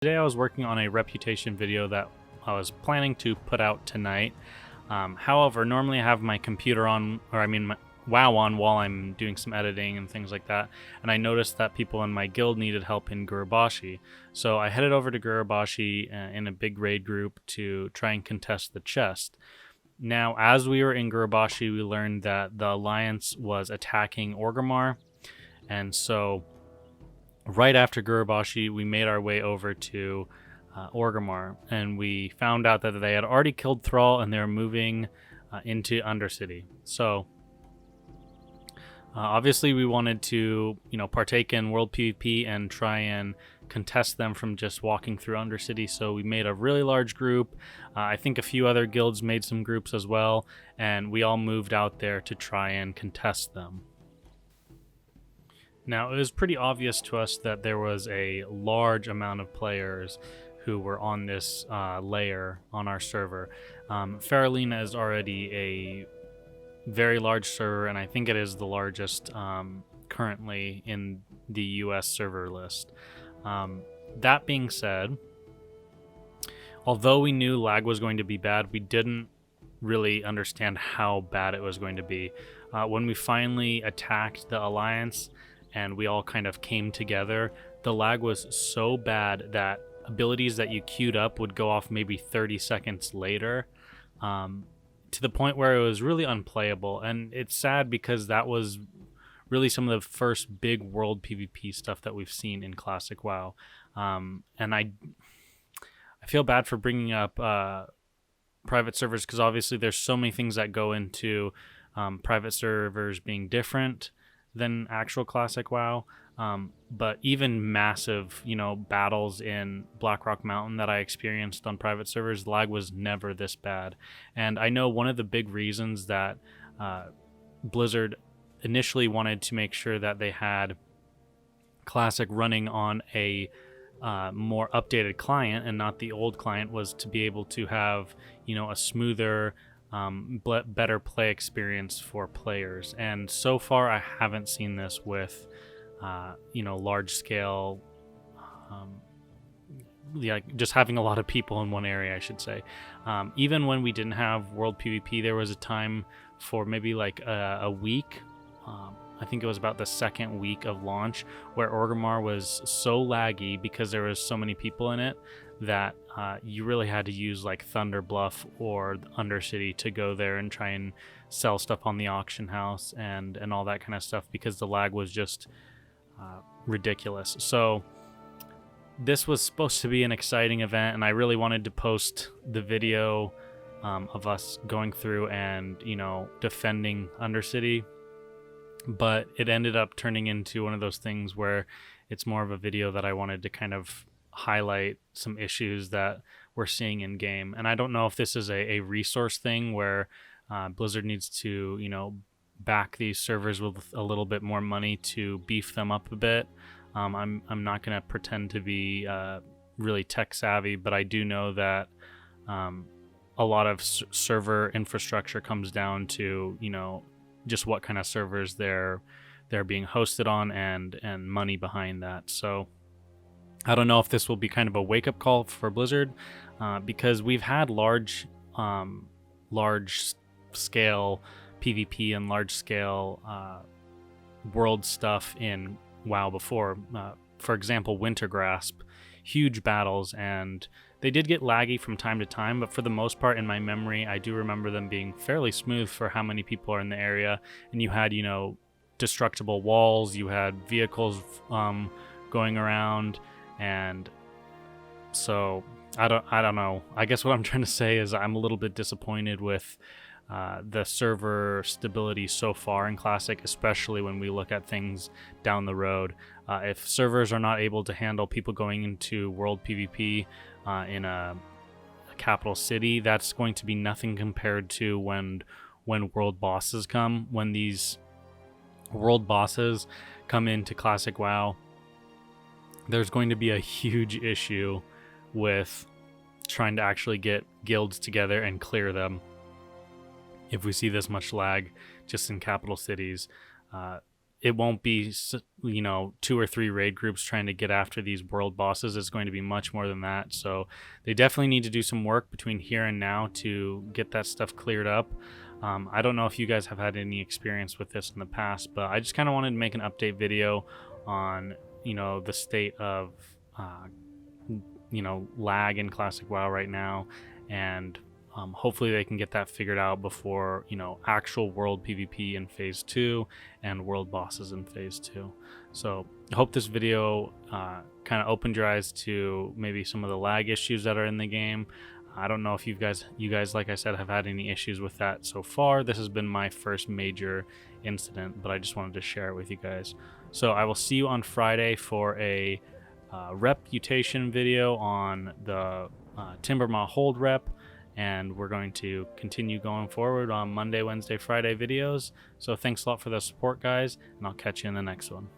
Today I was working on a reputation video that I was planning to put out tonight. However, normally I have my computer on, my WoW on while I'm doing some editing and things like that, and I noticed that people in my guild needed help in Gurubashi. So I headed over to Gurubashi in a big raid group to try and contest the chest. Now, as we were in Gurubashi, we learned that the Alliance was attacking Orgrimmar, and so right after Gurubashi, we made our way over to Orgrimmar, and we found out that they had already killed Thrall and they were moving into Undercity. So obviously we wanted to, partake in world PvP and try and contest them from just walking through Undercity. So we made a really large group. I think a few other guilds made some groups as well, and we all moved out there to try and contest them. Now, it was pretty obvious to us that there was a large amount of players who were on this layer on our server. Faralina is already a very large server, and I think it is the largest currently in the US server list. That being said, although we knew lag was going to be bad, we didn't really understand how bad it was going to be. When we finally attacked the Alliance, and we all kind of came together, the lag was so bad that abilities that you queued up would go off maybe 30 seconds later, to the point where it was really unplayable. And it's sad because that was really some of the first big world PvP stuff that we've seen in Classic WoW. And I feel bad for bringing up private servers, because obviously there's so many things that go into private servers being different than actual Classic WoW, but even massive, battles in Blackrock Mountain that I experienced on private servers, lag was never this bad. And I know one of the big reasons that Blizzard initially wanted to make sure that they had Classic running on a more updated client and not the old client was to be able to have, a smoother, better play experience for players. And so far I haven't seen this with large scale, just having a lot of people in one area, I should say. Even when we didn't have world PvP, there was a time for maybe like a week, I think it was about the second week of launch, where Orgrimmar was so laggy because there was so many people in it that you really had to use like Thunder Bluff or Undercity to go there and try and sell stuff on the auction house and all that kind of stuff, because the lag was just ridiculous. So this was supposed to be an exciting event, and I really wanted to post the video of us going through and defending Undercity, but it ended up turning into one of those things where it's more of a video that I wanted to kind of highlight some issues that we're seeing in game. And I don't know if this is a resource thing where Blizzard needs to back these servers with a little bit more money to beef them up a bit. I'm not going to pretend to be really tech savvy, but I do know that a lot of server infrastructure comes down to just what kind of servers they're being hosted on and money behind that. So I don't know if this will be kind of a wake-up call for Blizzard, because we've had large scale PvP and large scale world stuff in WoW before. For example, Wintergrasp, huge battles, and they did get laggy from time to time, but for the most part in my memory I do remember them being fairly smooth for how many people are in the area. And you had destructible walls, you had vehicles going around. And so I don't know. I guess what I'm trying to say is I'm a little bit disappointed with the server stability so far in Classic, especially when we look at things down the road. If servers are not able to handle people going into world PvP in a capital city, that's going to be nothing compared to when world bosses come. When these world bosses come into Classic WoW, there's going to be a huge issue with trying to actually get guilds together and clear them if we see this much lag just in capital cities. it won't be, you know, 2 or 3 raid groups trying to get after these world bosses. It's going to be much more than that. So they definitely need to do some work between here and now to get that stuff cleared up. I don't know if you guys have had any experience with this in the past, but I just kind of wanted to make an update video on, you know, the state of, you know, lag in Classic WoW right now, and hopefully they can get that figured out before, you know, actual world PvP in phase 2 and world bosses in phase 2. So I hope this video kind of opened your eyes to maybe some of the lag issues that are in the game. I don't know if you guys, like I said, have had any issues with that so far. This has been my first major incident, but I just wanted to share it with you guys. So I will see you on Friday for a reputation video on the Timbermaw hold rep, and we're going to continue going forward on Monday, Wednesday, Friday videos. So thanks a lot for the support, guys, and I'll catch you in the next one.